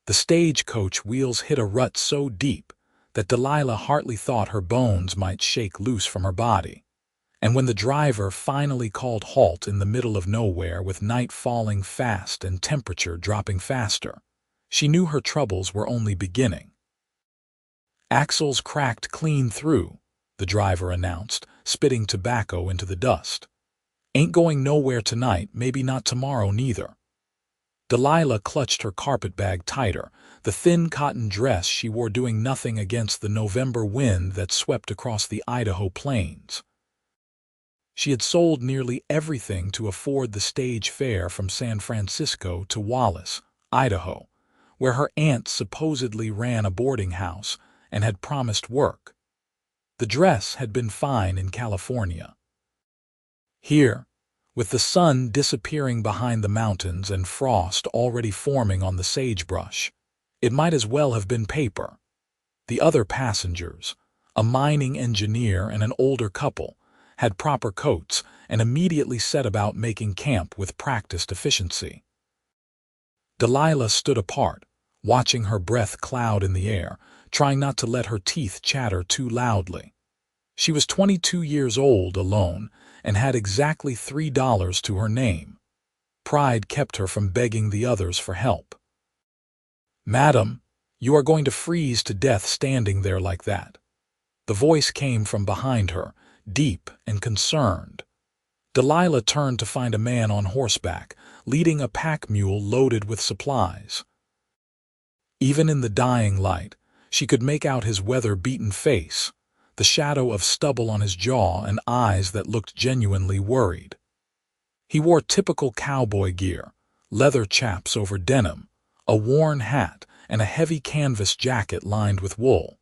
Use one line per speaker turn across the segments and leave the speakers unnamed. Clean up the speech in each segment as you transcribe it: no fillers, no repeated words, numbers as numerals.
The stagecoach wheels hit a rut so deep that Delilah Hartley thought her bones might shake loose from her body. And when the driver finally called halt in the middle of nowhere with night falling fast and temperature dropping faster, she knew her troubles were only beginning. "Axles cracked clean through," the driver announced, spitting tobacco into the dust. "Ain't going nowhere tonight, maybe not tomorrow neither." Delilah clutched her carpetbag tighter, the thin cotton dress she wore doing nothing against the November wind that swept across the Idaho plains. She had sold nearly everything to afford the stage fare from San Francisco to Wallace, Idaho, where her aunt supposedly ran a boarding house and had promised work. The dress had been fine in California. Here, with the sun disappearing behind the mountains and frost already forming on the sagebrush, it might as well have been paper. The other passengers, a mining engineer and an older couple, had proper coats and immediately set about making camp with practiced efficiency. Delilah stood apart, watching her breath cloud in the air, trying not to let her teeth chatter too loudly. She was 22 years old, alone, and had exactly $3 to her name. Pride kept her from begging the others for help. "Madam, you are going to freeze to death standing there like that." The voice came from behind her, deep and concerned. Delilah turned to find a man on horseback, leading a pack mule loaded with supplies. Even in the dying light, she could make out his weather-beaten face, the shadow of stubble on his jaw and eyes that looked genuinely worried. He wore typical cowboy gear, leather chaps over denim, a worn hat, and a heavy canvas jacket lined with wool.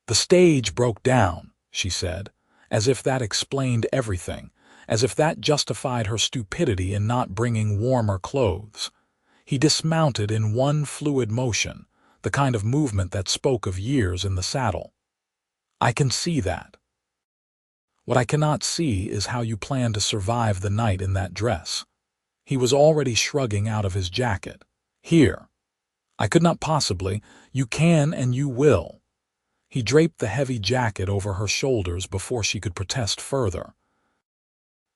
"The stage broke down," she said, as if that explained everything, as if that justified her stupidity in not bringing warmer clothes. He dismounted in one fluid motion, the kind of movement that spoke of years in the saddle. "I can see that. What I cannot see is how you plan to survive the night in that dress." He was already shrugging out of his jacket. "Here. I could not possibly. You can and you will." He draped the heavy jacket over her shoulders before she could protest further.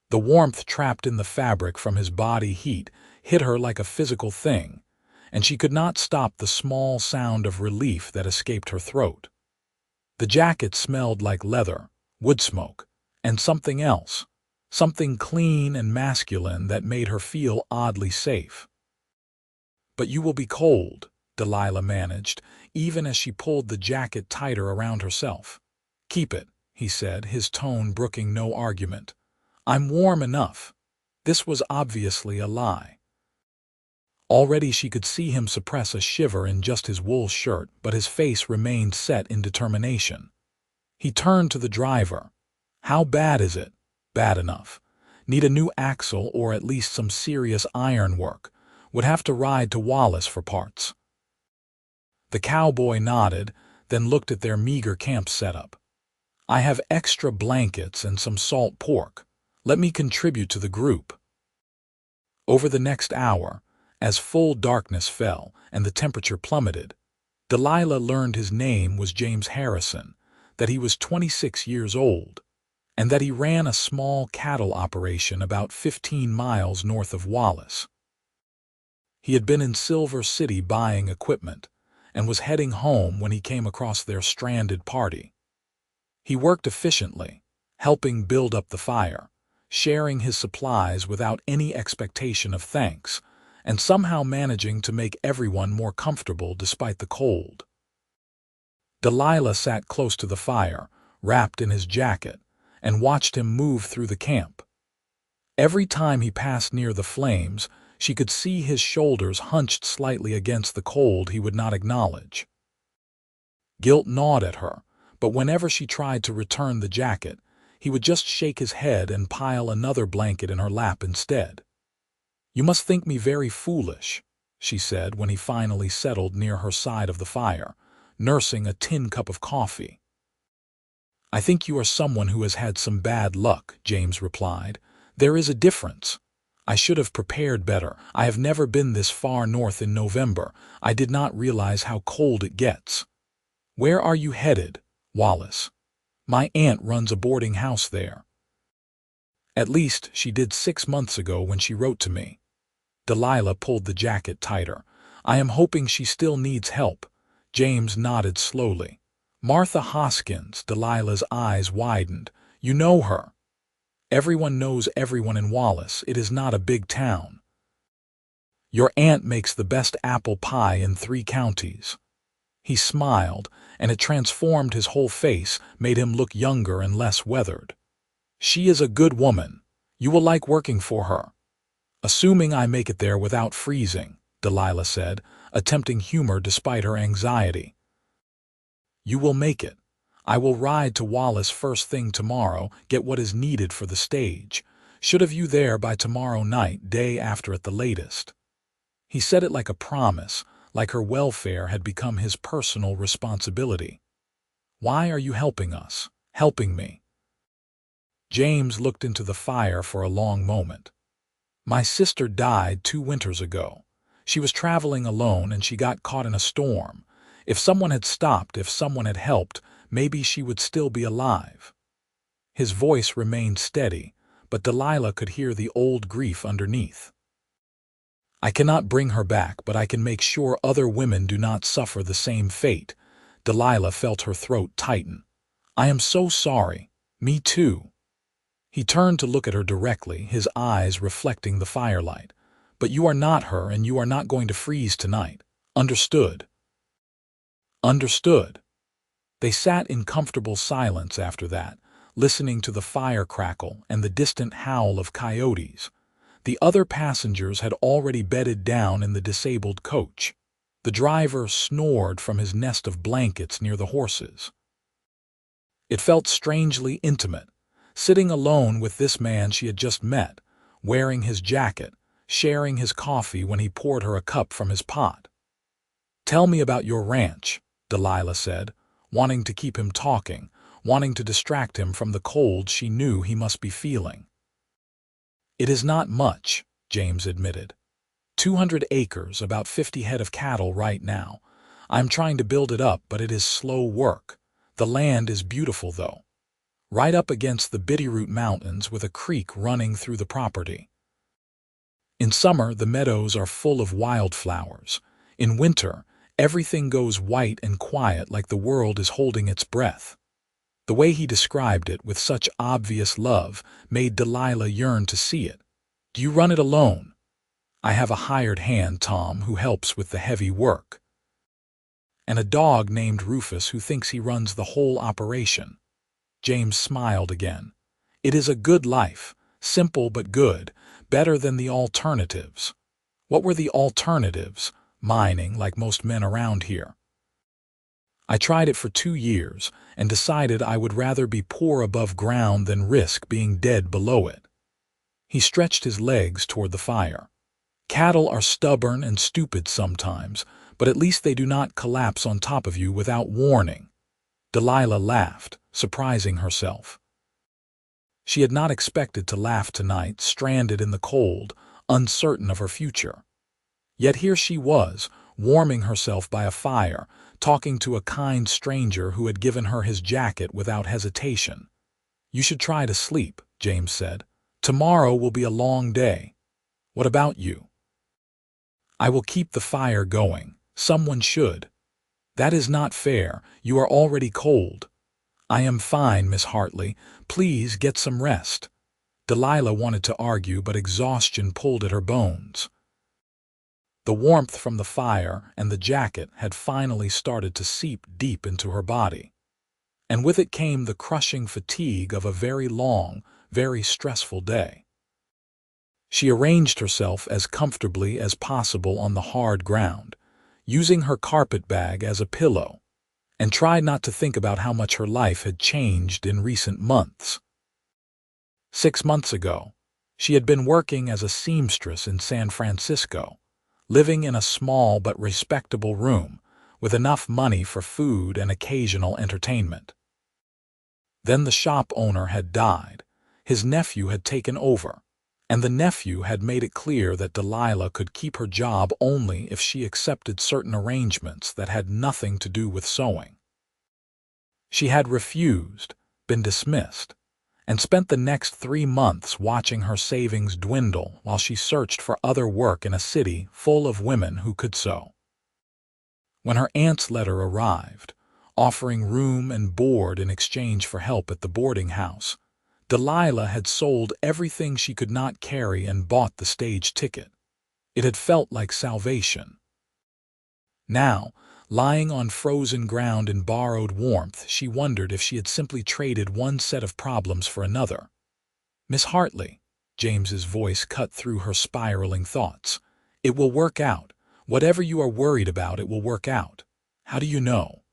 The warmth trapped in the fabric from his body heat hit her like a physical thing, and she could not stop the small sound of relief that escaped her throat. The jacket smelled like leather, wood smoke, and something else, something clean and masculine that made her feel oddly safe. "But you will be cold," Delilah managed, even as she pulled the jacket tighter around herself. "Keep it," he said, his tone brooking no argument. "I'm warm enough." This was obviously a lie. Already she could see him suppress a shiver in just his wool shirt, but his face remained set in determination. He turned to the driver. "How bad is it?" "Bad enough. Need a new axle or at least some serious iron work. Would have to ride to Wallace for parts." The cowboy nodded, then looked at their meager camp setup. "I have extra blankets and some salt pork. Let me contribute to the group." Over the next hour, as full darkness fell and the temperature plummeted, Delilah learned his name was James Harrison, that he was 26 years old, and that he ran a small cattle operation about 15 miles north of Wallace. He had been in Silver City buying equipment, and was heading home when he came across their stranded party. He worked efficiently, helping build up the fire, sharing his supplies without any expectation of thanks, and somehow managing to make everyone more comfortable despite the cold. Delilah sat close to the fire, wrapped in his jacket, and watched him move through the camp. Every time he passed near the flames, she could see his shoulders hunched slightly against the cold he would not acknowledge. Guilt gnawed at her, but whenever she tried to return the jacket, he would just shake his head and pile another blanket in her lap instead. "You must think me very foolish," she said when he finally settled near her side of the fire, nursing a tin cup of coffee. "I think you are someone who has had some bad luck," James replied. "There is a difference. I should have prepared better. I have never been this far north in November. I did not realize how cold it gets. Where are you headed, Wallace? My aunt runs a boarding house there. At least she did 6 months ago when she wrote to me. Delilah pulled the jacket tighter. I am hoping she still needs help. James nodded slowly. Martha Hoskins, Delilah's eyes widened. You know her. Everyone knows everyone in Wallace. It is not a big town. Your aunt makes the best apple pie in 3 counties. He smiled, and it transformed his whole face, made him look younger and less weathered. She is a good woman. You will like working for her. Assuming I make it there without freezing, Delilah said, attempting humor despite her anxiety. You will make it. I will ride to Wallace first thing tomorrow, get what is needed for the stage. Should have you there by tomorrow night, day after at the latest. He said it like a promise, like her welfare had become his personal responsibility. Why are you helping us? Helping me? James looked into the fire for a long moment. My sister died 2 winters ago. She was traveling alone and she got caught in a storm. If someone had stopped, if someone had helped, maybe she would still be alive. His voice remained steady, but Delilah could hear the old grief underneath. I cannot bring her back, but I can make sure other women do not suffer the same fate. Delilah felt her throat tighten. I am so sorry. Me too. He turned to look at her directly, his eyes reflecting the firelight. But you are not her, and you are not going to freeze tonight. Understood? Understood. They sat in comfortable silence after that, listening to the fire crackle and the distant howl of coyotes. The other passengers had already bedded down in the disabled coach. The driver snored from his nest of blankets near the horses. It felt strangely intimate, sitting alone with this man she had just met, wearing his jacket, sharing his coffee when he poured her a cup from his pot. Tell me about your ranch, Delilah said, wanting to keep him talking, wanting to distract him from the cold she knew he must be feeling. It is not much, James admitted. 200 acres, about 50 head of cattle right now. I'm trying to build it up, but it is slow work. The land is beautiful, though. Right up against the Bitterroot Mountains with a creek running through the property. In summer, the meadows are full of wildflowers. In winter, everything goes white and quiet like the world is holding its breath. The way he described it with such obvious love made Delilah yearn to see it. Do you run it alone? I have a hired hand, Tom, who helps with the heavy work. And a dog named Rufus who thinks he runs the whole operation. James smiled again. It is a good life, simple but good, better than the alternatives. What were the alternatives? Mining, like most men around here. I tried it for 2 years and decided I would rather be poor above ground than risk being dead below it. He stretched his legs toward the fire. Cattle are stubborn and stupid sometimes, but at least they do not collapse on top of you without warning. Delilah laughed, surprising herself. She had not expected to laugh tonight, stranded in the cold, uncertain of her future. Yet here she was, warming herself by a fire, talking to a kind stranger who had given her his jacket without hesitation. You should try to sleep, James said. Tomorrow will be a long day. What about you? I will keep the fire going. Someone should. That is not fair. You are already cold. I am fine, Miss Hartley. Please get some rest. Delilah wanted to argue, but exhaustion pulled at her bones. The warmth from the fire and the jacket had finally started to seep deep into her body. And with it came the crushing fatigue of a very long, very stressful day. She arranged herself as comfortably as possible on the hard ground, using her carpet bag as a pillow, and tried not to think about how much her life had changed in recent months. 6 months ago, she had been working as a seamstress in San Francisco, living in a small but respectable room, with enough money for food and occasional entertainment. Then the shop owner had died. His nephew had taken over, and the nephew had made it clear that Delilah could keep her job only if she accepted certain arrangements that had nothing to do with sewing. She had refused, been dismissed, and spent the next 3 months watching her savings dwindle while she searched for other work in a city full of women who could sew. When her aunt's letter arrived, offering room and board in exchange for help at the boarding house, Delilah had sold everything she could not carry and bought the stage ticket. It had felt like salvation. Now, lying on frozen ground in borrowed warmth, she wondered if she had simply traded one set of problems for another. "Miss Hartley," James's voice cut through her spiraling thoughts, "it will work out. Whatever you are worried about, it will work out." "How do you know?"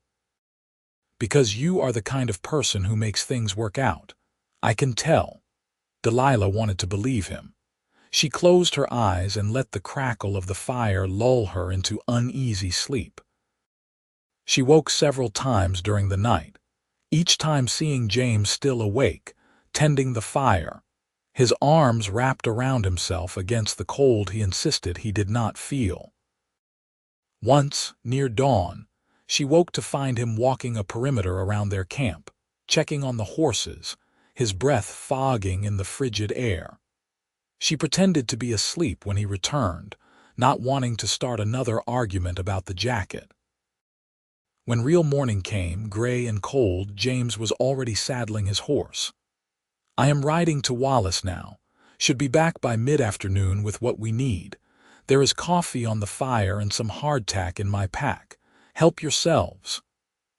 "Because you are the kind of person who makes things work out. I can tell." Delilah wanted to believe him. She closed her eyes and let the crackle of the fire lull her into uneasy sleep. She woke several times during the night, each time seeing James still awake, tending the fire, his arms wrapped around himself against the cold he insisted he did not feel. Once, near dawn, she woke to find him walking a perimeter around their camp, checking on the horses, his breath fogging in the frigid air. She pretended to be asleep when he returned, not wanting to start another argument about the jacket. When real morning came, gray and cold, James was already saddling his horse. "I am riding to Wallace now. Should be back by mid-afternoon with what we need. There is coffee on the fire and some hardtack in my pack. Help yourselves."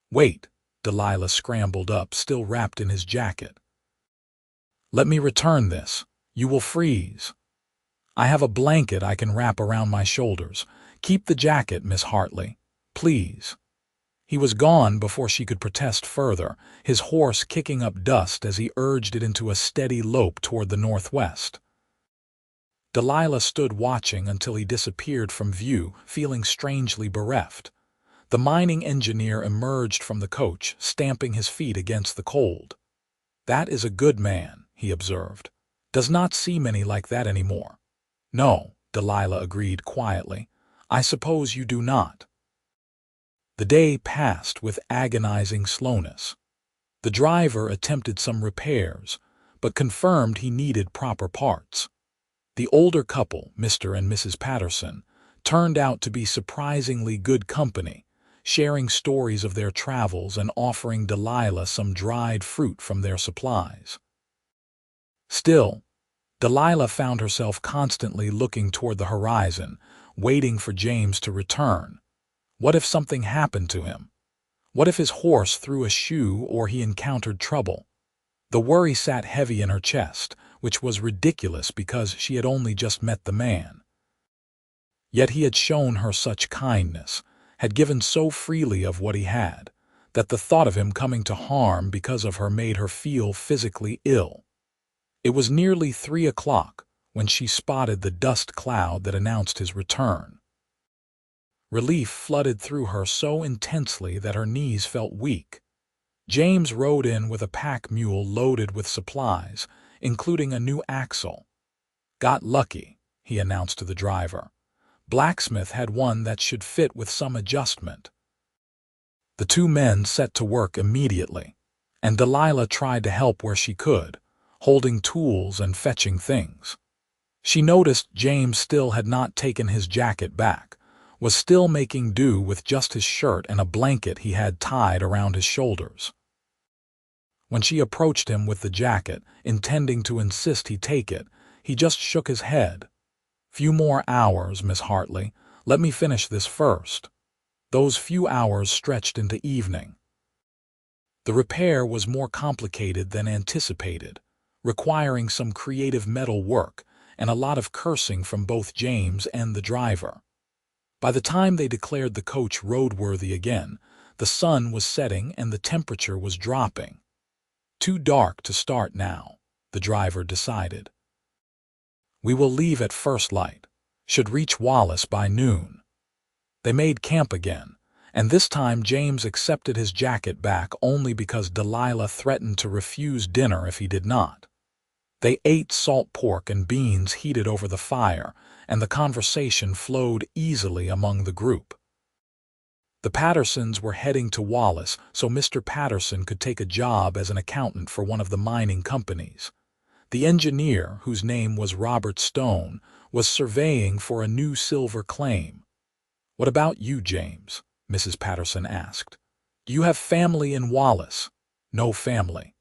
"Wait," Delilah scrambled up, still wrapped in his jacket. "Let me return this. You will freeze." "I have a blanket I can wrap around my shoulders. Keep the jacket, Miss Hartley, please." He was gone before she could protest further, his horse kicking up dust as he urged it into a steady lope toward the northwest. Delilah stood watching until he disappeared from view, feeling strangely bereft. The mining engineer emerged from the coach, stamping his feet against the cold. "That is a good man," he observed. "Does not see many like that anymore." "No," Delilah agreed quietly. "I suppose you do not." The day passed with agonizing slowness. The driver attempted some repairs, but confirmed he needed proper parts. The older couple, Mr. and Mrs. Patterson, turned out to be surprisingly good company, sharing stories of their travels and offering Delilah some dried fruit from their supplies. Still, Delilah found herself constantly looking toward the horizon, waiting for James to return. What if something happened to him? What if his horse threw a shoe or he encountered trouble? The worry sat heavy in her chest, which was ridiculous because she had only just met the man. Yet he had shown her such kindness, had given so freely of what he had, that the thought of him coming to harm because of her made her feel physically ill. It was nearly 3 o'clock when she spotted the dust cloud that announced his return. Relief flooded through her so intensely that her knees felt weak. James rode in with a pack mule loaded with supplies, including a new axle. "Got lucky," he announced to the driver. "Blacksmith had one that should fit with some adjustment." The two men set to work immediately, and Delilah tried to help where she could, holding tools and fetching things. She noticed James still had not taken his jacket back, was still making do with just his shirt and a blanket he had tied around his shoulders. When she approached him with the jacket, intending to insist he take it, he just shook his head. "Few more hours, Miss Hartley. Let me finish this first." Those few hours stretched into evening. The repair was more complicated than anticipated, requiring some creative metal work and a lot of cursing from both James and the driver. By the time they declared the coach roadworthy again, the sun was setting and the temperature was dropping. Too dark to start now, the driver decided. "We will leave at first light. Should reach Wallace by noon." They made camp again, and this time James accepted his jacket back only because Delilah threatened to refuse dinner if he did not. They ate salt pork and beans heated over the fire, and the conversation flowed easily among the group. The Pattersons were heading to Wallace so Mr. Patterson could take a job as an accountant for one of the mining companies. The engineer, whose name was Robert Stone, was surveying for a new silver claim. "What about you, James?" Mrs. Patterson asked. "You have family in Wallace?" "No family.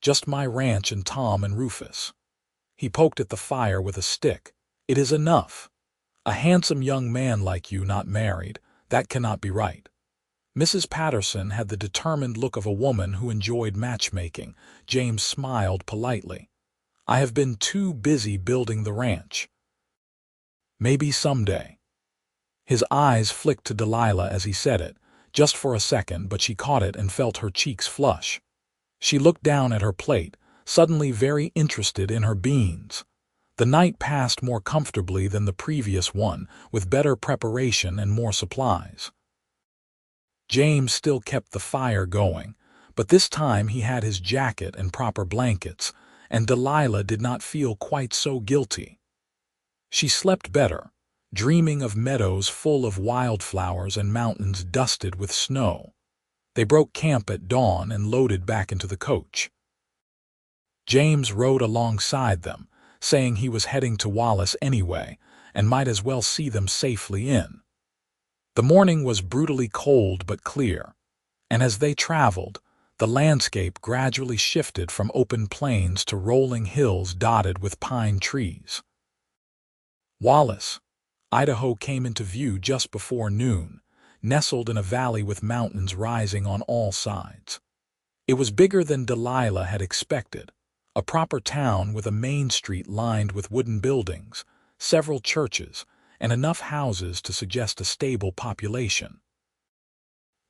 Just my ranch and Tom and Rufus." He poked at the fire with a stick. "It is enough. A handsome young man like you not married, that cannot be right." Mrs. Patterson had the determined look of a woman who enjoyed matchmaking. James smiled politely. "I have been too busy building the ranch. Maybe someday." His eyes flicked to Delilah as he said it, just for a second, but she caught it and felt her cheeks flush. She looked down at her plate, suddenly very interested in her beans. The night passed more comfortably than the previous one, with better preparation and more supplies. James still kept the fire going, but this time he had his jacket and proper blankets, and Delilah did not feel quite so guilty. She slept better, dreaming of meadows full of wildflowers and mountains dusted with snow. They broke camp at dawn and loaded back into the coach. James rode alongside them, saying he was heading to Wallace anyway and might as well see them safely in. The morning was brutally cold but clear, and as they traveled, the landscape gradually shifted from open plains to rolling hills dotted with pine trees. Wallace, Idaho came into view just before noon, nestled in a valley with mountains rising on all sides. It was bigger than Delilah had expected, a proper town with a main street lined with wooden buildings, several churches, and enough houses to suggest a stable population.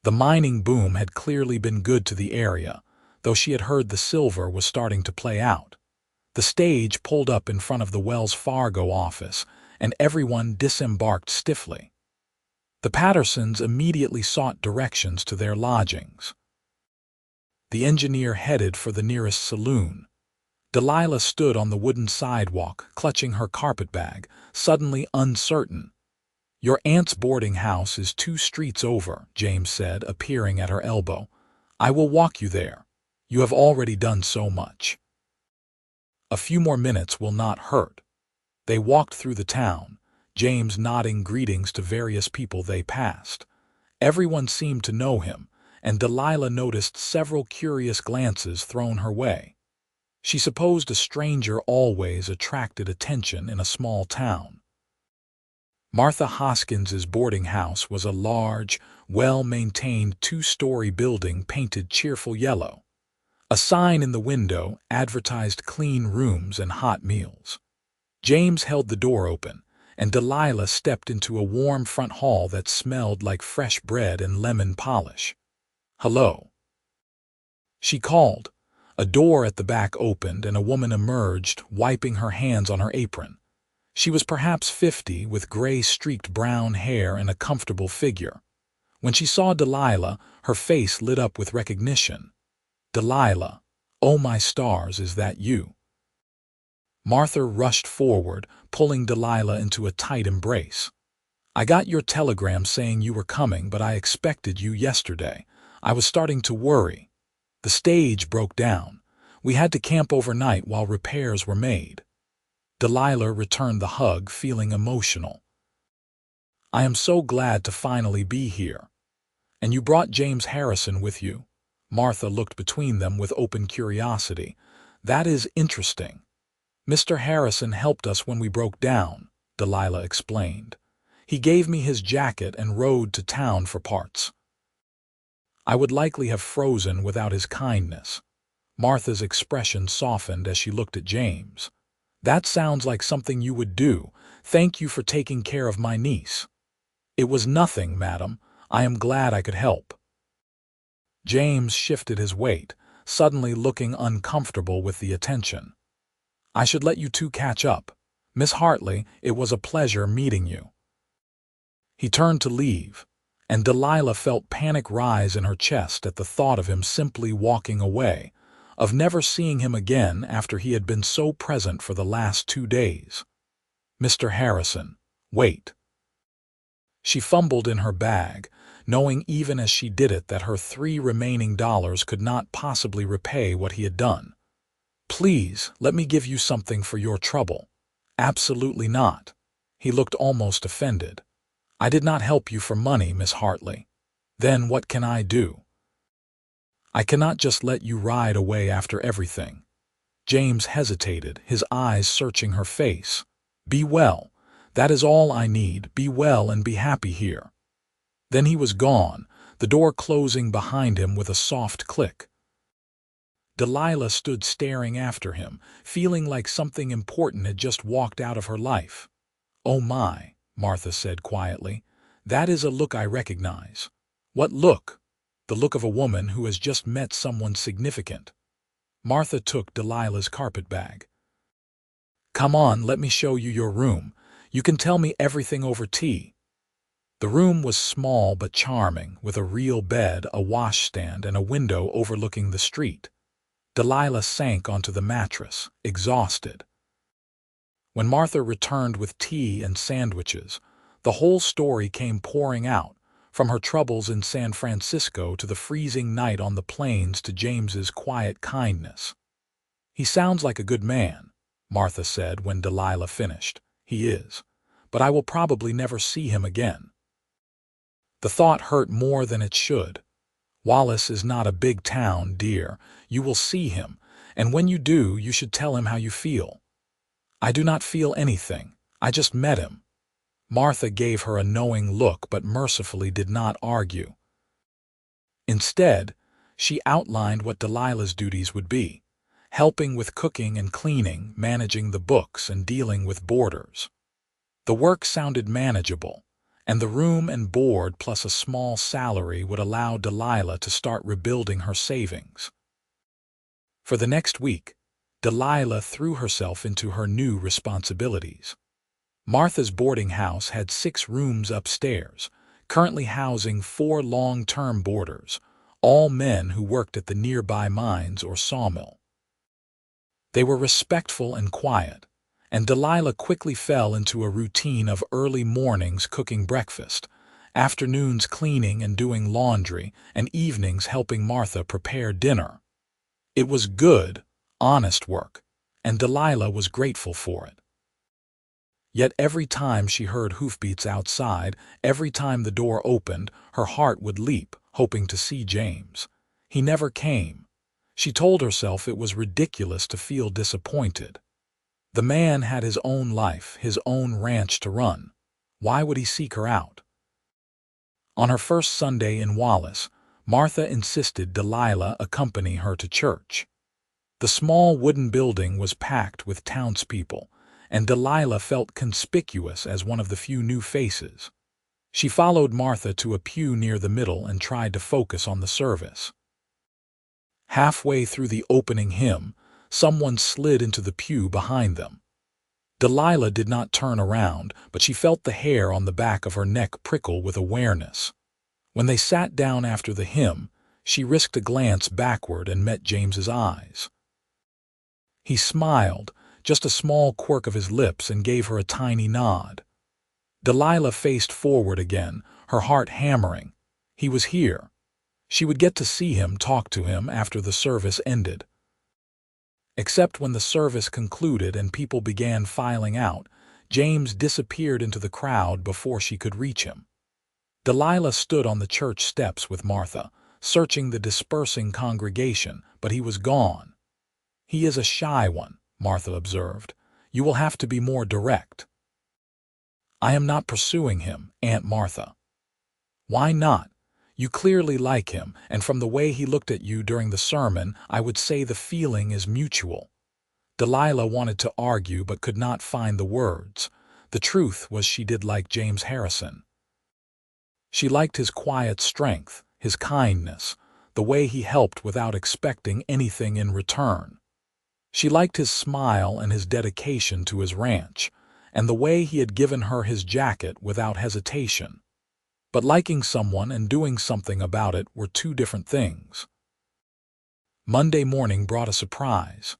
The mining boom had clearly been good to the area, though she had heard the silver was starting to play out. The stage pulled up in front of the Wells Fargo office, and everyone disembarked stiffly. The Pattersons immediately sought directions to their lodgings. The engineer headed for the nearest saloon. Delilah stood on the wooden sidewalk, clutching her carpetbag, suddenly uncertain. "Your aunt's boarding house is 2 streets over," James said, appearing at her elbow. "I will walk you there. You have already done so much. A few more minutes will not hurt." They walked through the town, James nodding greetings to various people they passed. Everyone seemed to know him, and Delilah noticed several curious glances thrown her way. She supposed a stranger always attracted attention in a small town. Martha Hoskins's boarding house was a large, well-maintained 2-story building painted cheerful yellow. A sign in the window advertised clean rooms and hot meals. James held the door open, and Delilah stepped into a warm front hall that smelled like fresh bread and lemon polish. "Hello," she called. A door at the back opened and a woman emerged, wiping her hands on her apron. She was perhaps 50, with gray-streaked brown hair and a comfortable figure. When she saw Delilah, her face lit up with recognition. "Delilah, oh my stars, is that you?" Martha rushed forward, pulling Delilah into a tight embrace. "I got your telegram saying you were coming, but I expected you yesterday. I was starting to worry. The stage broke down. We had to camp overnight while repairs were made." Delilah returned the hug, feeling emotional. "I am so glad to finally be here. And you brought James Harrison with you?" Martha looked between them with open curiosity. "That is interesting." "Mr. Harrison helped us when we broke down," Delilah explained. "He gave me his jacket and rode to town for parts. I would likely have frozen without his kindness." Martha's expression softened as she looked at James. "That sounds like something you would do. Thank you for taking care of my niece." "It was nothing, madam. I am glad I could help." James shifted his weight, suddenly looking uncomfortable with the attention. "I should let you two catch up. Miss Hartley, it was a pleasure meeting you." He turned to leave, and Delilah felt panic rise in her chest at the thought of him simply walking away, of never seeing him again after he had been so present for the last 2 days. "Mr. Harrison, wait." She fumbled in her bag, knowing even as she did it that her 3 remaining dollars could not possibly repay what he had done. "Please, let me give you something for your trouble." "Absolutely not." He looked almost offended. "I did not help you for money, Miss Hartley." "Then what can I do?" "I cannot just let you ride away after everything." James hesitated, his eyes searching her face. "Be well. That is all I need. Be well and be happy here." Then he was gone, the door closing behind him with a soft click. Delilah stood staring after him, feeling like something important had just walked out of her life. "Oh my," Martha said quietly, "that is a look I recognize." "What look?" "The look of a woman who has just met someone significant." Martha took Delilah's carpetbag. "Come on, let me show you your room. You can tell me everything over tea." The room was small but charming, with a real bed, a washstand, and a window overlooking the street. Delilah sank onto the mattress, exhausted. When Martha returned with tea and sandwiches, the whole story came pouring out, from her troubles in San Francisco to the freezing night on the plains to James's quiet kindness. "He sounds like a good man," Martha said when Delilah finished. "He is. But I will probably never see him again." The thought hurt more than it should. "Wallace is not a big town, dear. You will see him, and when you do, you should tell him how you feel." "I do not feel anything. I just met him." Martha gave her a knowing look but mercifully did not argue. Instead, she outlined what Delilah's duties would be: helping with cooking and cleaning, managing the books, and dealing with boarders. The work sounded manageable, and the room and board plus a small salary would allow Delilah to start rebuilding her savings. For the next week, Delilah threw herself into her new responsibilities. Martha's boarding house had 6 rooms upstairs, currently housing 4 long-term boarders, all men who worked at the nearby mines or sawmill. They were respectful and quiet, and Delilah quickly fell into a routine of early mornings cooking breakfast, afternoons cleaning and doing laundry, and evenings helping Martha prepare dinner. It was good, honest work, and Delilah was grateful for it. Yet every time she heard hoofbeats outside, every time the door opened, her heart would leap, hoping to see James. He never came. She told herself it was ridiculous to feel disappointed. The man had his own life, his own ranch to run. Why would he seek her out? On her first Sunday in Wallace, Martha insisted Delilah accompany her to church. The small wooden building was packed with townspeople, and Delilah felt conspicuous as one of the few new faces. She followed Martha to a pew near the middle and tried to focus on the service. Halfway through the opening hymn, someone slid into the pew behind them. Delilah did not turn around, but she felt the hair on the back of her neck prickle with awareness. When they sat down after the hymn, she risked a glance backward and met James's eyes. He smiled, just a small quirk of his lips, and gave her a tiny nod. Delilah faced forward again, her heart hammering. He was here. She would get to see him, talk to him after the service ended. Except when the service concluded and people began filing out, James disappeared into the crowd before she could reach him. Delilah stood on the church steps with Martha, searching the dispersing congregation, but he was gone. "He is a shy one," Martha observed. "You will have to be more direct." "I am not pursuing him, Aunt Martha." "Why not? You clearly like him, and from the way he looked at you during the sermon, I would say the feeling is mutual." Delilah wanted to argue but could not find the words. The truth was she did like James Harrison. She liked his quiet strength, his kindness, the way he helped without expecting anything in return. She liked his smile and his dedication to his ranch, and the way he had given her his jacket without hesitation. But liking someone and doing something about it were 2 different things. Monday morning brought a surprise.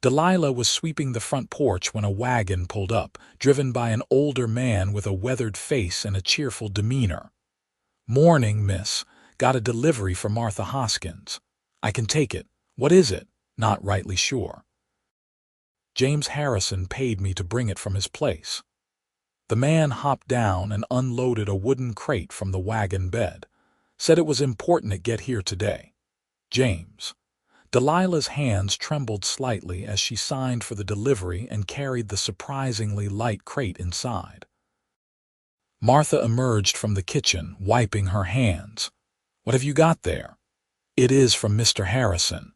Delilah was sweeping the front porch when a wagon pulled up, driven by an older man with a weathered face and a cheerful demeanor. "Morning, miss. Got a delivery for Martha Hoskins. I can take it. What is it?" "Not rightly sure. James Harrison paid me to bring it from his place." The man hopped down and unloaded a wooden crate from the wagon bed. "Said it was important to get here today." "James." Delilah's hands trembled slightly as she signed for the delivery and carried the surprisingly light crate inside. Martha emerged from the kitchen, wiping her hands. "What have you got there?" "It is from Mr. Harrison."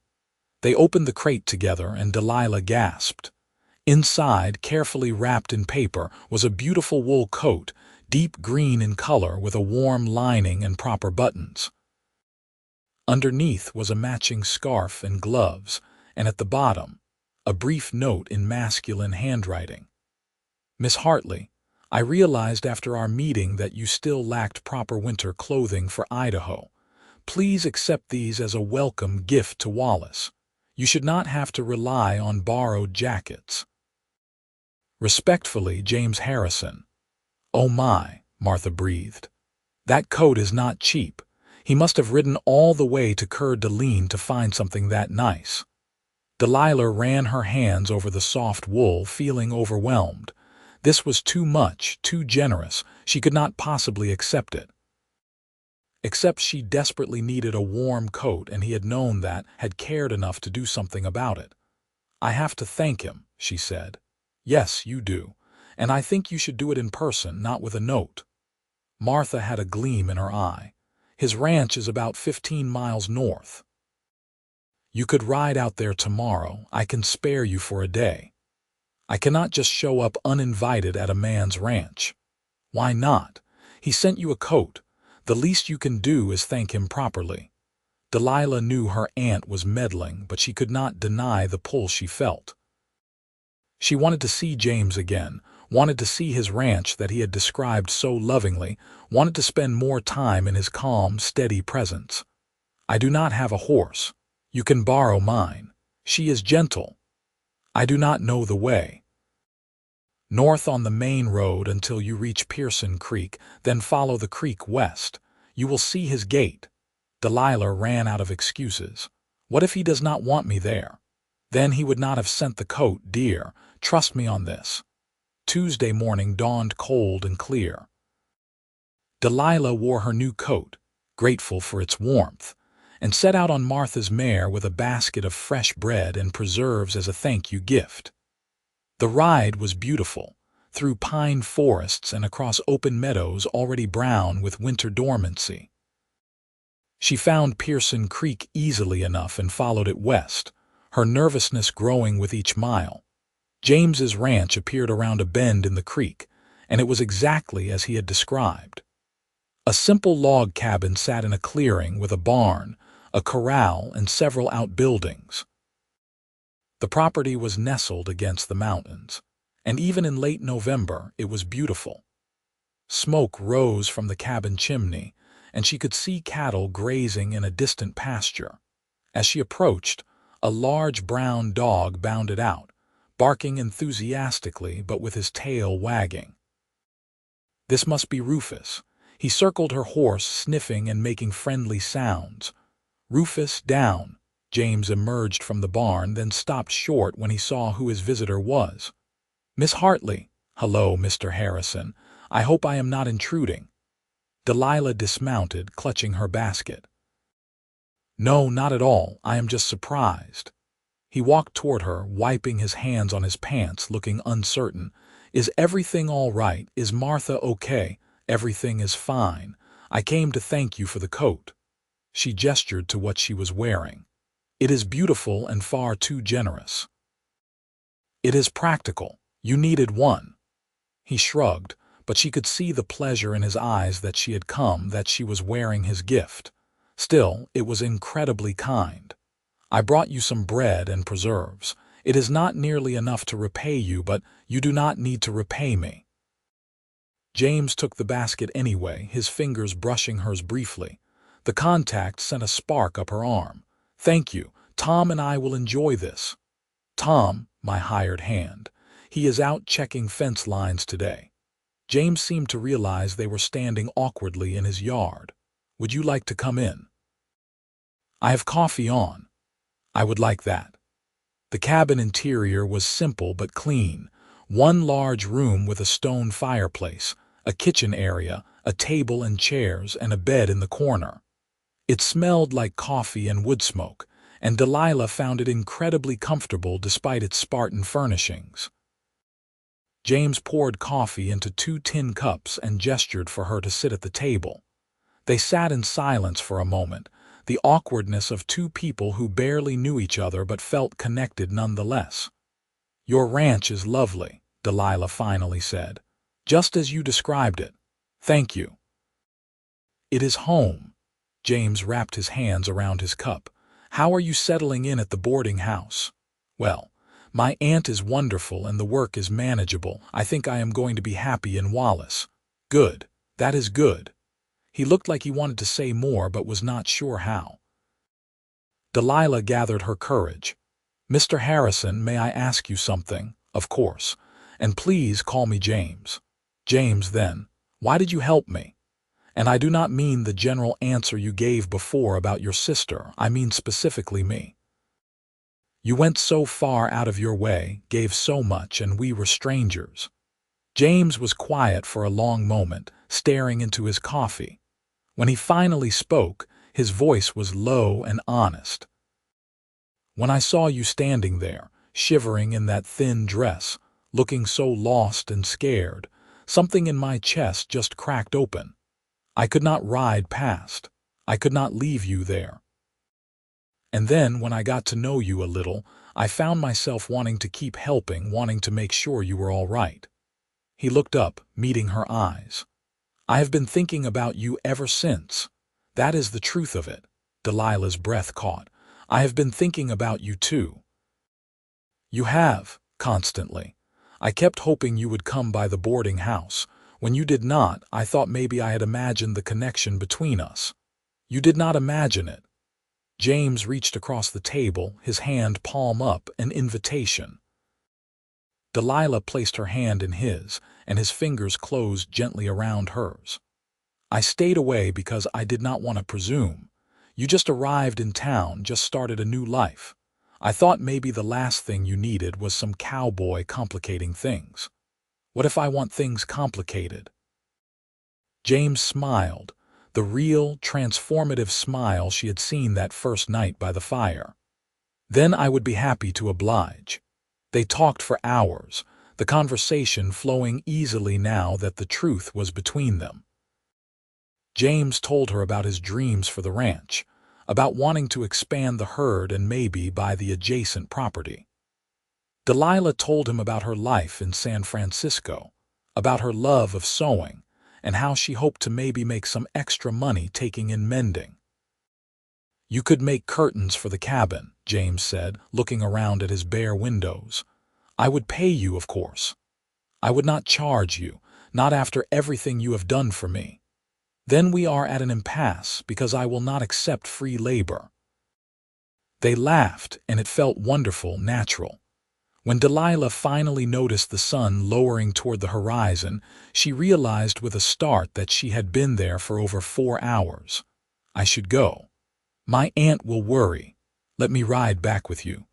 They opened the crate together and Delilah gasped. Inside, carefully wrapped in paper, was a beautiful wool coat, deep green in color with a warm lining and proper buttons. Underneath was a matching scarf and gloves, and at the bottom, a brief note in masculine handwriting. "Miss Hartley, I realized after our meeting that you still lacked proper winter clothing for Idaho. Please accept these as a welcome gift to Wallace. You should not have to rely on borrowed jackets. Respectfully, James Harrison." "Oh my," Martha breathed. "That coat is not cheap. He must have ridden all the way to Coeur d'Alene to find something that nice." Delilah ran her hands over the soft wool, feeling overwhelmed. This was too much, too generous. She could not possibly accept it. Except she desperately needed a warm coat, and he had known that, had cared enough to do something about it. "I have to thank him," she said. "Yes, you do. And I think you should do it in person, not with a note." Martha had a gleam in her eye. "His ranch is about 15 miles north. You could ride out there tomorrow. I can spare you for a day." "I cannot just show up uninvited at a man's ranch." "Why not? He sent you a coat. The least you can do is thank him properly." Delilah knew her aunt was meddling, but she could not deny the pull she felt. She wanted to see James again, wanted to see his ranch that he had described so lovingly, wanted to spend more time in his calm, steady presence. "I do not have a horse. You can borrow mine. She is gentle." "I do not know the way." "North on the main road until you reach Pearson Creek, then follow the creek west. You will see his gate." Delilah ran out of excuses. "What if he does not want me there?" "Then he would not have sent the coat, dear. Trust me on this." Tuesday morning dawned cold and clear. Delilah wore her new coat, grateful for its warmth, and set out on Martha's mare with a basket of fresh bread and preserves as a thank-you gift. The ride was beautiful, through pine forests and across open meadows already brown with winter dormancy. She found Pearson Creek easily enough and followed it west, her nervousness growing with each mile. James's ranch appeared around a bend in the creek, and it was exactly as he had described. A simple log cabin sat in a clearing with a barn, a corral, and several outbuildings. The property was nestled against the mountains, and even in late November it was beautiful. Smoke rose from the cabin chimney, and she could see cattle grazing in a distant pasture. As she approached, a large brown dog bounded out, barking enthusiastically but with his tail wagging. This must be Rufus. He circled her horse, sniffing and making friendly sounds. "Rufus, down." James emerged from the barn, then stopped short when he saw who his visitor was. "Miss Hartley." "Hello, Mr. Harrison. I hope I am not intruding." Delilah dismounted, clutching her basket. "No, not at all. I am just surprised." He walked toward her, wiping his hands on his pants, looking uncertain. "Is everything all right? Is Martha okay?" "Everything is fine. I came to thank you for the coat." She gestured to what she was wearing. "It is beautiful and far too generous." "It is practical. You needed one." He shrugged, but she could see the pleasure in his eyes that she had come, that she was wearing his gift. Still, it was incredibly kind. "I brought you some bread and preserves. It is not nearly enough to repay you, but you do not need to repay me." James took the basket anyway, his fingers brushing hers briefly. The contact sent a spark up her arm. "Thank you. Tom and I will enjoy this. Tom, my hired hand. He is out checking fence lines today. James seemed to realize they were standing awkwardly in his yard. Would you like to come in? I have coffee on. I would like that. The cabin interior was simple but clean. One large room with a stone fireplace, a kitchen area, a table and chairs, and a bed in the corner. It smelled like coffee and wood smoke, and Delilah found it incredibly comfortable despite its Spartan furnishings. James poured coffee into 2 tin cups and gestured for her to sit at the table. They sat in silence for a moment, the awkwardness of 2 people who barely knew each other but felt connected nonetheless. Your ranch is lovely, Delilah finally said. Just as you described it. Thank you. It is home. James wrapped his hands around his cup. How are you settling in at the boarding house? Well, my aunt is wonderful and the work is manageable. I think I am going to be happy in Wallace. Good. That is good. He looked like he wanted to say more but was not sure how. Delilah gathered her courage. Mr. Harrison, may I ask you something? Of course. And please call me James. James, then. Why did you help me? And I do not mean the general answer you gave before about your sister. I mean specifically me. You went so far out of your way, gave so much, and we were strangers. James was quiet for a long moment, staring into his coffee. When he finally spoke, his voice was low and honest. When I saw you standing there, shivering in that thin dress, looking so lost and scared, something in my chest just cracked open. I could not ride past. I could not leave you there. And then, when I got to know you a little, I found myself wanting to keep helping, wanting to make sure you were all right. He looked up, meeting her eyes. I have been thinking about you ever since. That is the truth of it. Delilah's breath caught. I have been thinking about you too. You have, constantly. I kept hoping you would come by the boarding house. When you did not, I thought maybe I had imagined the connection between us. You did not imagine it. James reached across the table, his hand palm up, an invitation. Delilah placed her hand in his, and his fingers closed gently around hers. I stayed away because I did not want to presume. You just arrived in town, just started a new life. I thought maybe the last thing you needed was some cowboy complicating things. What if I want things complicated? James smiled, the real, transformative smile she had seen that first night by the fire. Then I would be happy to oblige. They talked for hours, the conversation flowing easily now that the truth was between them. James told her about his dreams for the ranch, about wanting to expand the herd and maybe buy the adjacent property. Delilah told him about her life in San Francisco, about her love of sewing, and how she hoped to maybe make some extra money taking in mending. You could make curtains for the cabin, James said, looking around at his bare windows. I would pay you, of course. I would not charge you, not after everything you have done for me. Then we are at an impasse because I will not accept free labor. They laughed, and it felt wonderful, natural. When Delilah finally noticed the sun lowering toward the horizon, she realized with a start that she had been there for over 4 hours. I should go. My aunt will worry. Let me ride back with you.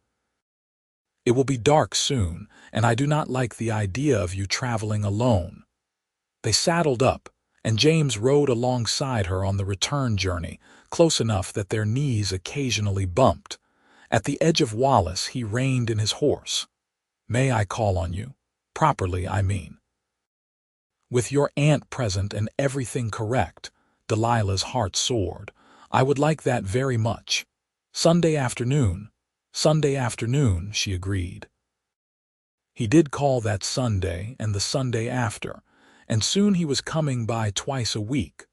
It will be dark soon, and I do not like the idea of you traveling alone. They saddled up, and James rode alongside her on the return journey, close enough that their knees occasionally bumped. At the edge of Wallace, he reined in his horse. May I call on you? Properly, I mean. With your aunt present and everything correct, Delilah's heart soared. I would like that very much. Sunday afternoon, she agreed. He did call that Sunday and the Sunday after, and soon he was coming by twice a week,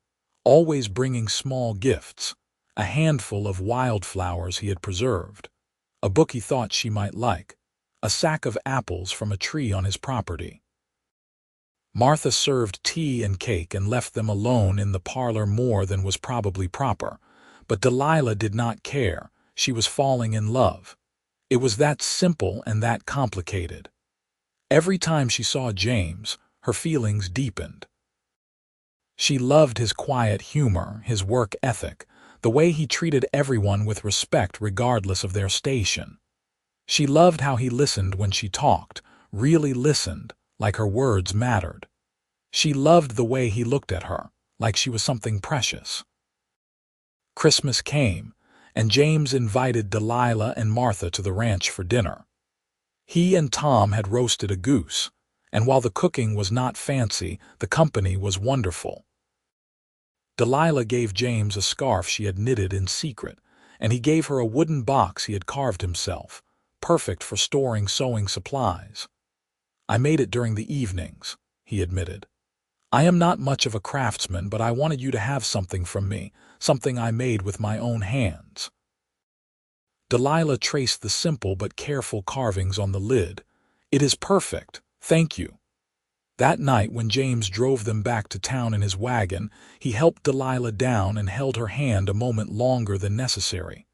always bringing small gifts, a handful of wildflowers he had preserved, a book he thought she might like, a sack of apples from a tree on his property. Martha served tea and cake and left them alone in the parlor more than was probably proper, but Delilah did not care. she was falling in love. It was that simple and that complicated. Every time she saw James, her feelings deepened. She loved his quiet humor, his work ethic, the way he treated everyone with respect regardless of their station. She loved how he listened when she talked, really listened, like her words mattered. She loved the way he looked at her, like she was something precious. Christmas came, and James invited Delilah and Martha to the ranch for dinner. He and Tom had roasted a goose, and while the cooking was not fancy, the company was wonderful. Delilah gave James a scarf she had knitted in secret, and he gave her a wooden box he had carved himself, perfect for storing sewing supplies. "I made it during the evenings," he admitted. "I am not much of a craftsman, but I wanted you to have something from me, something I made with my own hands." Delilah traced the simple but careful carvings on the lid. "It is perfect, thank you." That night, when James drove them back to town in his wagon, he helped Delilah down and held her hand a moment longer than necessary.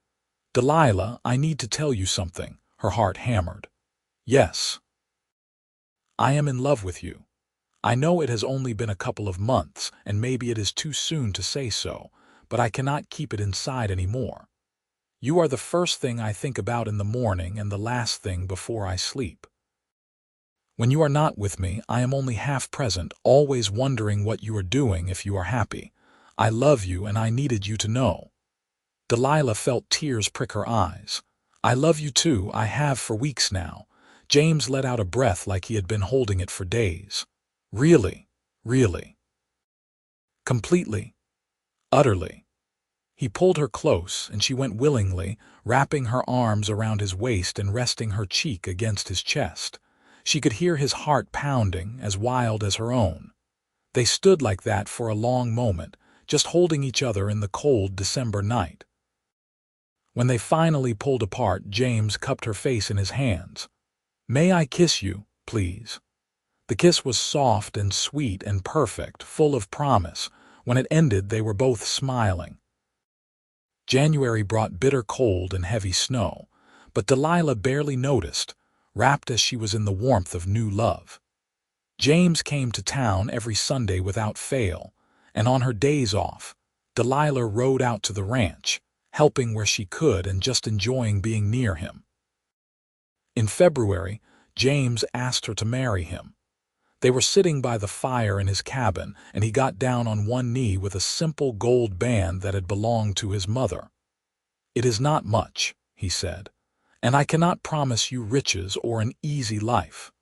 "Delilah, I need to tell you something," her heart hammered. "Yes." "I am in love with you. I know it has only been a couple of months, and maybe it is too soon to say so, but I cannot keep it inside anymore. You are the first thing I think about in the morning and the last thing before I sleep. When you are not with me, I am only half present, always wondering what you are doing, if you are happy. I love you, and I needed you to know." Delilah felt tears prick her eyes. "I love you too, I have for weeks now." James let out a breath like he had been holding it for days. "Really, really." "Completely, utterly." He pulled her close, and she went willingly, wrapping her arms around his waist and resting her cheek against his chest. She could hear his heart pounding, as wild as her own. They stood like that for a long moment, just holding each other in the cold December night. When they finally pulled apart, James cupped her face in his hands. "May I kiss you, please?" The kiss was soft and sweet and perfect, full of promise. When it ended, they were both smiling. January brought bitter cold and heavy snow, but Delilah barely noticed, wrapped as she was in the warmth of new love. James came to town every Sunday without fail, and on her days off, Delilah rode out to the ranch, helping where she could and just enjoying being near him. In February, James asked her to marry him. They were sitting by the fire in his cabin, and he got down on one knee with a simple gold band that had belonged to his mother. "It is not much," he said, "and I cannot promise you riches or an easy life.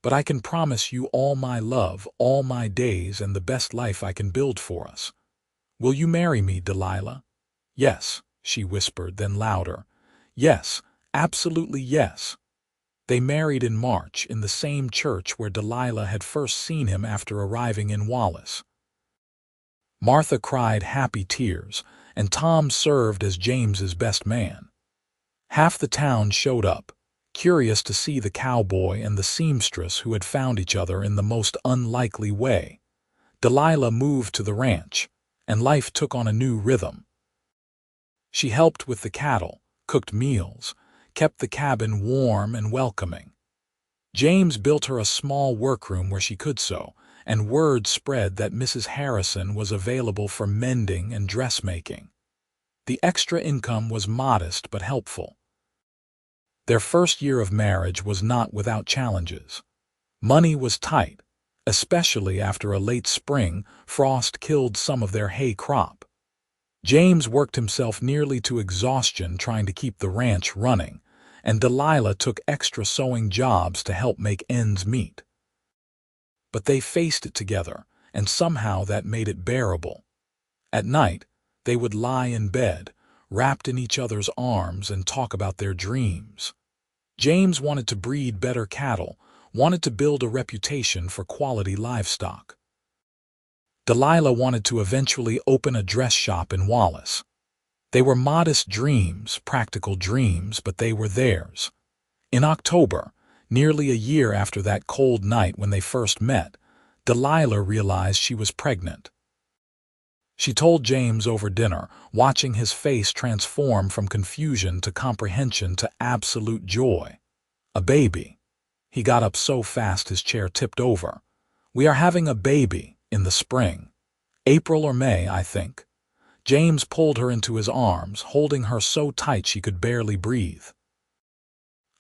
But I can promise you all my love, all my days, and the best life I can build for us. Will you marry me, Delilah?" "Yes," she whispered, then louder. "Yes, absolutely yes." They married in March in the same church where Delilah had first seen him after arriving in Wallace. Martha cried happy tears, and Tom served as James's best man. Half the town showed up, curious to see the cowboy and the seamstress who had found each other in the most unlikely way. Delilah moved to the ranch, and life took on a new rhythm. She helped with the cattle, cooked meals, kept the cabin warm and welcoming. James built her a small workroom where she could sew, and word spread that Mrs. Harrison was available for mending and dressmaking. The extra income was modest but helpful. Their first year of marriage was not without challenges. Money was tight, especially after a late spring frost killed some of their hay crop. James worked himself nearly to exhaustion trying to keep the ranch running, and Delilah took extra sewing jobs to help make ends meet. But they faced it together, and somehow that made it bearable. At night, they would lie in bed, wrapped in each other's arms, and talk about their dreams. James wanted to breed better cattle, wanted to build a reputation for quality livestock. Delilah wanted to eventually open a dress shop in Wallace. They were modest dreams, practical dreams, but they were theirs. In October, nearly a year after that cold night when they first met, Delilah realized she was pregnant. She told James over dinner, watching his face transform from confusion to comprehension to absolute joy. A baby. He got up so fast his chair tipped over. We are having a baby in the spring. April or May, I think. James pulled her into his arms, holding her so tight she could barely breathe.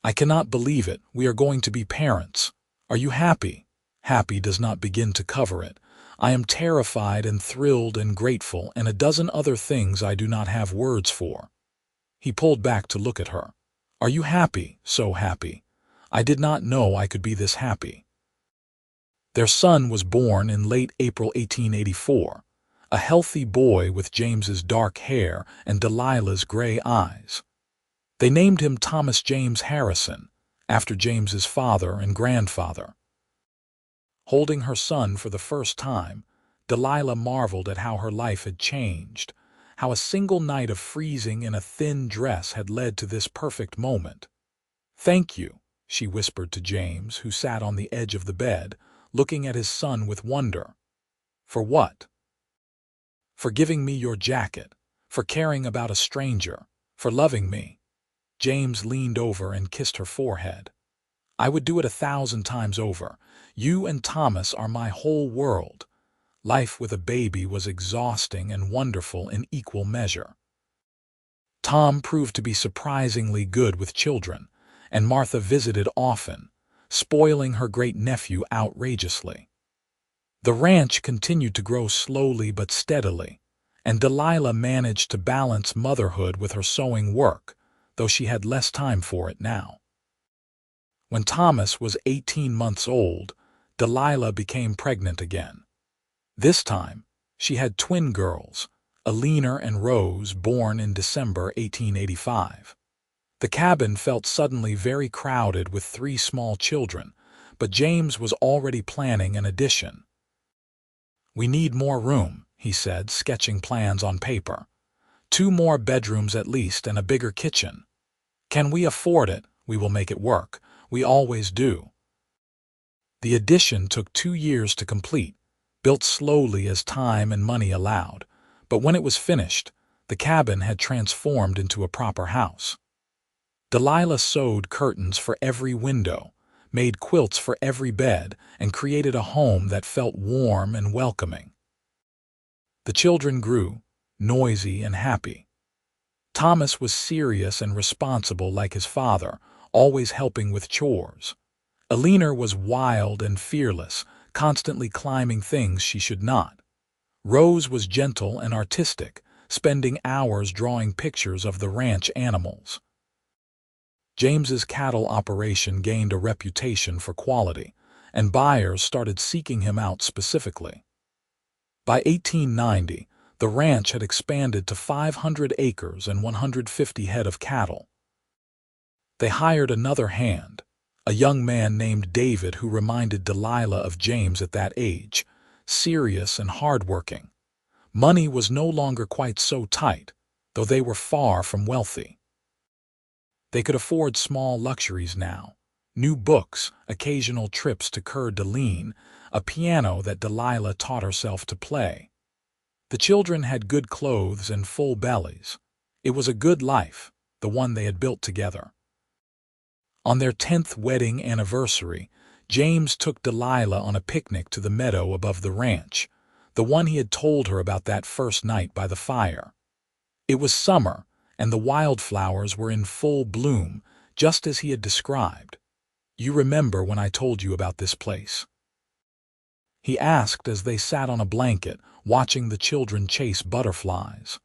I cannot believe it. We are going to be parents. Are you happy? Happy does not begin to cover it. I am terrified and thrilled and grateful and a dozen other things I do not have words for. He pulled back to look at her. Are you happy? So happy. I did not know I could be this happy. Their son was born in late April 1884, a healthy boy with James's dark hair and Delilah's gray eyes. They named him Thomas James Harrison, after James's father and grandfather. Holding her son for the first time, Delilah marveled at how her life had changed, how a single night of freezing in a thin dress had led to this perfect moment. "Thank you," she whispered to James, who sat on the edge of the bed, looking at his son with wonder. "For what?" "For giving me your jacket, for caring about a stranger, for loving me." James leaned over and kissed her forehead. "I would do it 1,000 times over. You and Thomas are my whole world." Life with a baby was exhausting and wonderful in equal measure. Tom proved to be surprisingly good with children, and Martha visited often, spoiling her great-nephew outrageously. The ranch continued to grow slowly but steadily, and Delilah managed to balance motherhood with her sewing work, though she had less time for it now. When Thomas was 18 months old, Delilah became pregnant again. This time, she had twin girls, Alina and Rose, born in December 1885. The cabin felt suddenly very crowded with 3 small children, but James was already planning an addition. "We need more room," he said, sketching plans on paper. 2 more bedrooms at least and a bigger kitchen. "Can we afford it? We will make it work. We always do." The addition took 2 years to complete, built slowly as time and money allowed, but when it was finished, the cabin had transformed into a proper house. Delilah sewed curtains for every window, made quilts for every bed, and created a home that felt warm and welcoming. The children grew, noisy and happy. Thomas was serious and responsible like his father, always helping with chores. Alina was wild and fearless, constantly climbing things she should not. Rose was gentle and artistic, spending hours drawing pictures of the ranch animals. James's cattle operation gained a reputation for quality, and buyers started seeking him out specifically. By 1890, the ranch had expanded to 500 acres and 150 head of cattle. They hired another hand, a young man named David who reminded Delilah of James at that age, serious and hardworking. Money was no longer quite so tight, though they were far from wealthy. They could afford small luxuries now: new books, occasional trips to Coeur d'Alene, a piano that Delilah taught herself to play. The children had good clothes and full bellies. It was a good life, the one they had built together. On their 10th wedding anniversary, James took Delilah on a picnic to the meadow above the ranch, the one he had told her about that first night by the fire. It was summer, and the wildflowers were in full bloom, just as he had described. "You remember when I told you about this place?" he asked as they sat on a blanket, watching the children chase butterflies.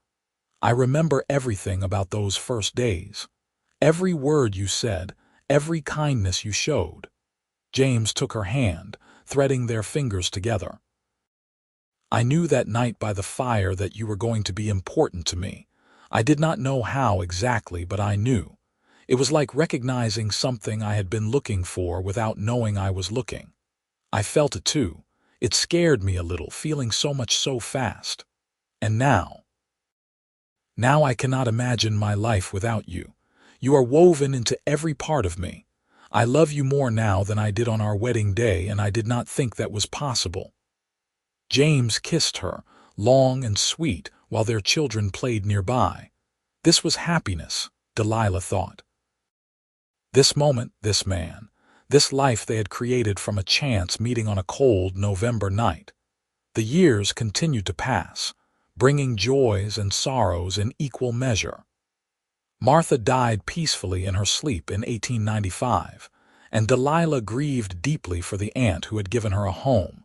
"I remember everything about those first days. Every word you said, every kindness you showed." James took her hand, threading their fingers together. "I knew that night by the fire that you were going to be important to me. I did not know how exactly, but I knew. It was like recognizing something I had been looking for without knowing I was looking. I felt it too. It scared me a little, feeling so much so fast. And now I cannot imagine my life without you. You are woven into every part of me. I love you more now than I did on our wedding day, and I did not think that was possible." James kissed her, long and sweet, while their children played nearby. This was happiness, Delilah thought. This moment, this man, this life they had created from a chance meeting on a cold November night. The years continued to pass, bringing joys and sorrows in equal measure. Martha died peacefully in her sleep in 1895, and Delilah grieved deeply for the aunt who had given her a home.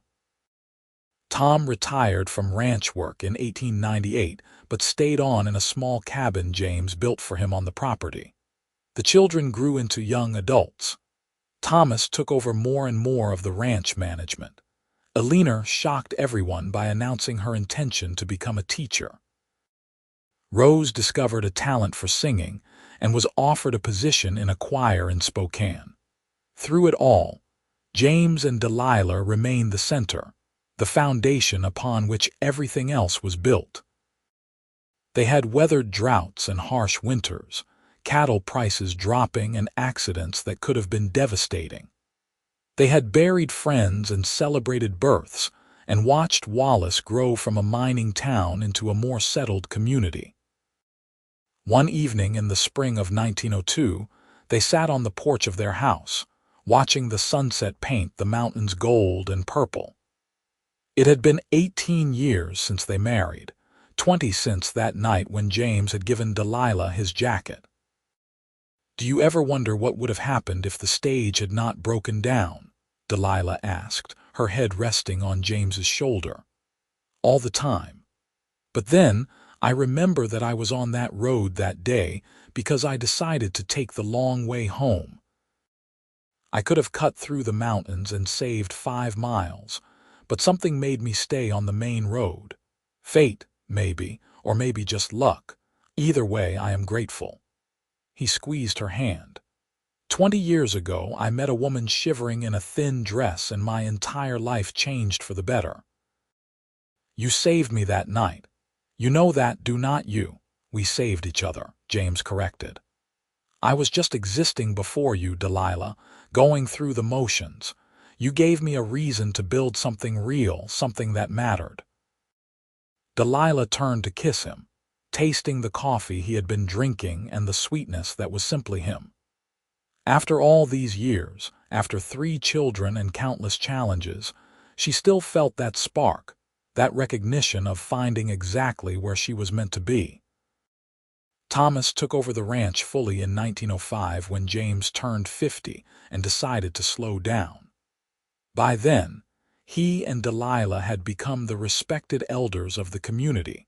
Tom retired from ranch work in 1898, but stayed on in a small cabin James built for him on the property. The children grew into young adults. Thomas took over more and more of the ranch management. Eleanor shocked everyone by announcing her intention to become a teacher. Rose discovered a talent for singing and was offered a position in a choir in Spokane. Through it all, James and Delilah remained the center, the foundation upon which everything else was built. They had weathered droughts and harsh winters, cattle prices dropping and accidents that could have been devastating. They had buried friends and celebrated births and watched Wallace grow from a mining town into a more settled community. One evening in the spring of 1902, they sat on the porch of their house, watching the sunset paint the mountains gold and purple. It had been 18 years since they married, 20 since that night when James had given Delilah his jacket. "Do you ever wonder what would have happened if the stage had not broken down?" Delilah asked, her head resting on James's shoulder. "All the time. But then I remember that I was on that road that day because I decided to take the long way home. I could have cut through the mountains and saved 5 miles, but something made me stay on the main road. Fate, maybe, or maybe just luck. Either way, I am grateful." He squeezed her hand. 20 years ago, I met a woman shivering in a thin dress and my entire life changed for the better. You saved me that night. You know that, do not you? We saved each other, James corrected. I was just existing before you, Delilah, going through the motions. You gave me a reason to build something real, something that mattered. Delilah turned to kiss him, tasting the coffee he had been drinking and the sweetness that was simply him. After all these years, after 3 children and countless challenges, she still felt that spark, that recognition of finding exactly where she was meant to be. Thomas took over the ranch fully in 1905 when James turned 50 and decided to slow down. By then, he and Delilah had become the respected elders of the community,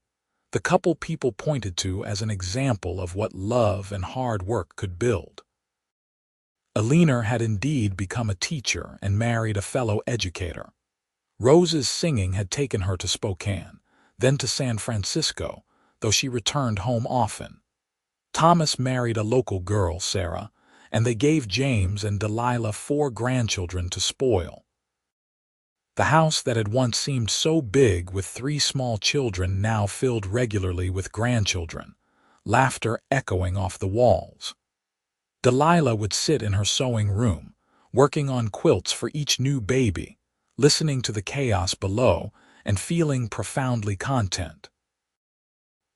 the couple people pointed to as an example of what love and hard work could build. Eleanor had indeed become a teacher and married a fellow educator. Rose's singing had taken her to Spokane, then to San Francisco, though she returned home often. Thomas married a local girl, Sarah, and they gave James and Delilah 4 grandchildren to spoil. The house that had once seemed so big with 3 small children now filled regularly with grandchildren, laughter echoing off the walls. Delilah would sit in her sewing room, working on quilts for each new baby, listening to the chaos below and feeling profoundly content.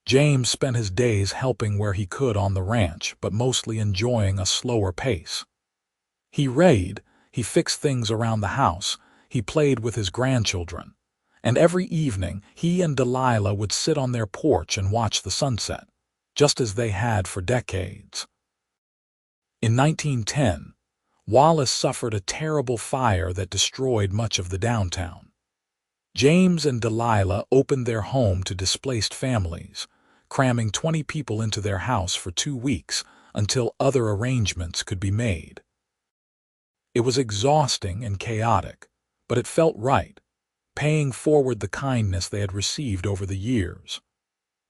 James spent his days helping where he could on the ranch, but mostly enjoying a slower pace. He read, he fixed things around the house, he played with his grandchildren, and every evening he and Delilah would sit on their porch and watch the sunset, just as they had for decades. In 1910, Wallace suffered a terrible fire that destroyed much of the downtown. James and Delilah opened their home to displaced families, cramming 20 people into their house for 2 weeks until other arrangements could be made. It was exhausting and chaotic, but it felt right, paying forward the kindness they had received over the years.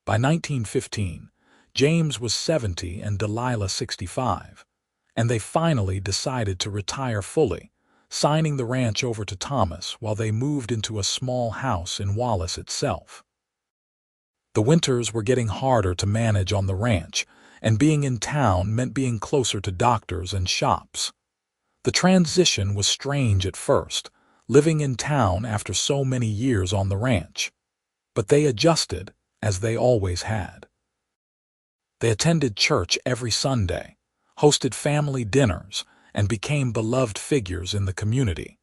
By 1915, James was 70 and Delilah 65, and they finally decided to retire fully, signing the ranch over to Thomas while they moved into a small house in Wallace itself. The winters were getting harder to manage on the ranch, and being in town meant being closer to doctors and shops. The transition was strange at first, living in town after so many years on the ranch. But they adjusted, as they always had. They attended church every Sunday, hosted family dinners, and became beloved figures in the community.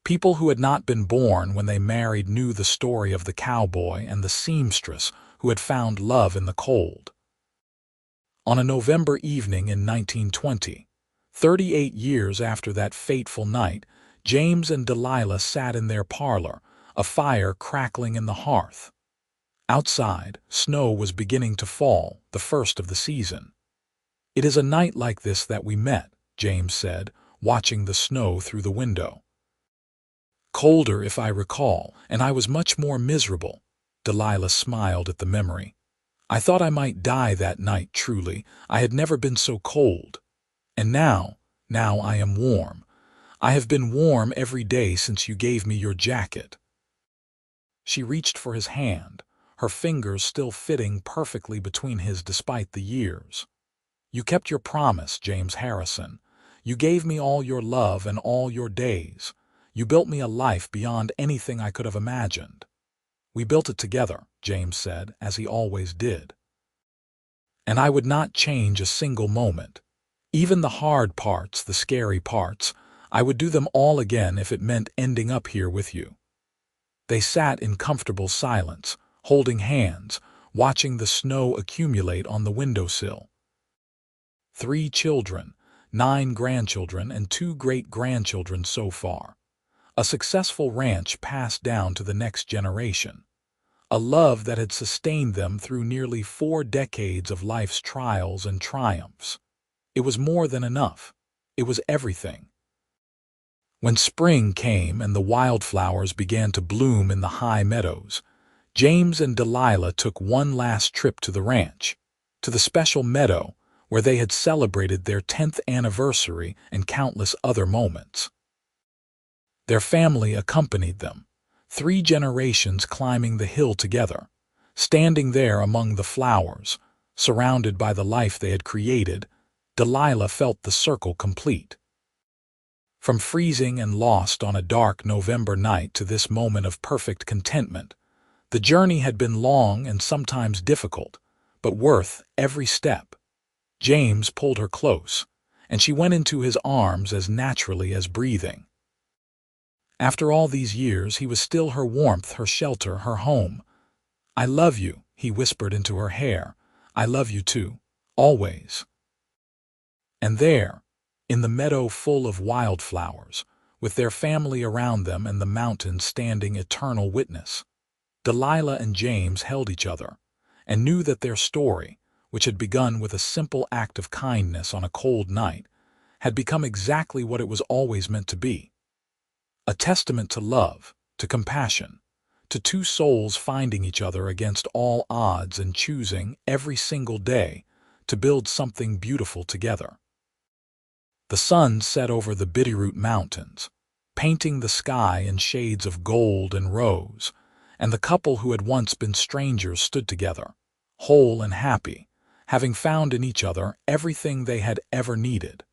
People who had not been born when they married knew the story of the cowboy and the seamstress who had found love in the cold. On a November evening in 1920, 38 years after that fateful night, James and Delilah sat in their parlor, a fire crackling in the hearth. Outside, snow was beginning to fall, the first of the season. "It is a night like this that we met," James said, watching the snow through the window. "Colder, if I recall, and I was much more miserable." Delilah smiled at the memory. "I thought I might die that night, truly. I had never been so cold. And now I am warm. I have been warm every day since you gave me your jacket." She reached for his hand, her fingers still fitting perfectly between his despite the years. "You kept your promise, James Harrison. You gave me all your love and all your days. You built me a life beyond anything I could have imagined." "We built it together," James said, as he always did. "And I would not change a single moment. Even the hard parts, the scary parts, I would do them all again if it meant ending up here with you." They sat in comfortable silence, holding hands, watching the snow accumulate on the windowsill. 3 children, 9 grandchildren, and 2 great-grandchildren so far. A successful ranch passed down to the next generation. A love that had sustained them through nearly 4 decades of life's trials and triumphs. It was more than enough. It was everything. When spring came and the wildflowers began to bloom in the high meadows, James and Delilah took one last trip to the ranch, to the special meadow where they had celebrated their 10th anniversary and countless other moments. Their family accompanied them, 3 generations climbing the hill together, standing there among the flowers, surrounded by the life they had created. Delilah felt the circle complete. From freezing and lost on a dark November night to this moment of perfect contentment, the journey had been long and sometimes difficult, but worth every step. James pulled her close, and she went into his arms as naturally as breathing. After all these years, he was still her warmth, her shelter, her home. "I love you," he whispered into her hair. "I love you too, always." And there, in the meadow full of wildflowers, with their family around them and the mountains standing eternal witness, Delilah and James held each other and knew that their story, which had begun with a simple act of kindness on a cold night, had become exactly what it was always meant to be. A testament to love, to compassion, to 2 souls finding each other against all odds and choosing every single day to build something beautiful together. The sun set over the Bitterroot Mountains, painting the sky in shades of gold and rose, and the couple who had once been strangers stood together, whole and happy, having found in each other everything they had ever needed.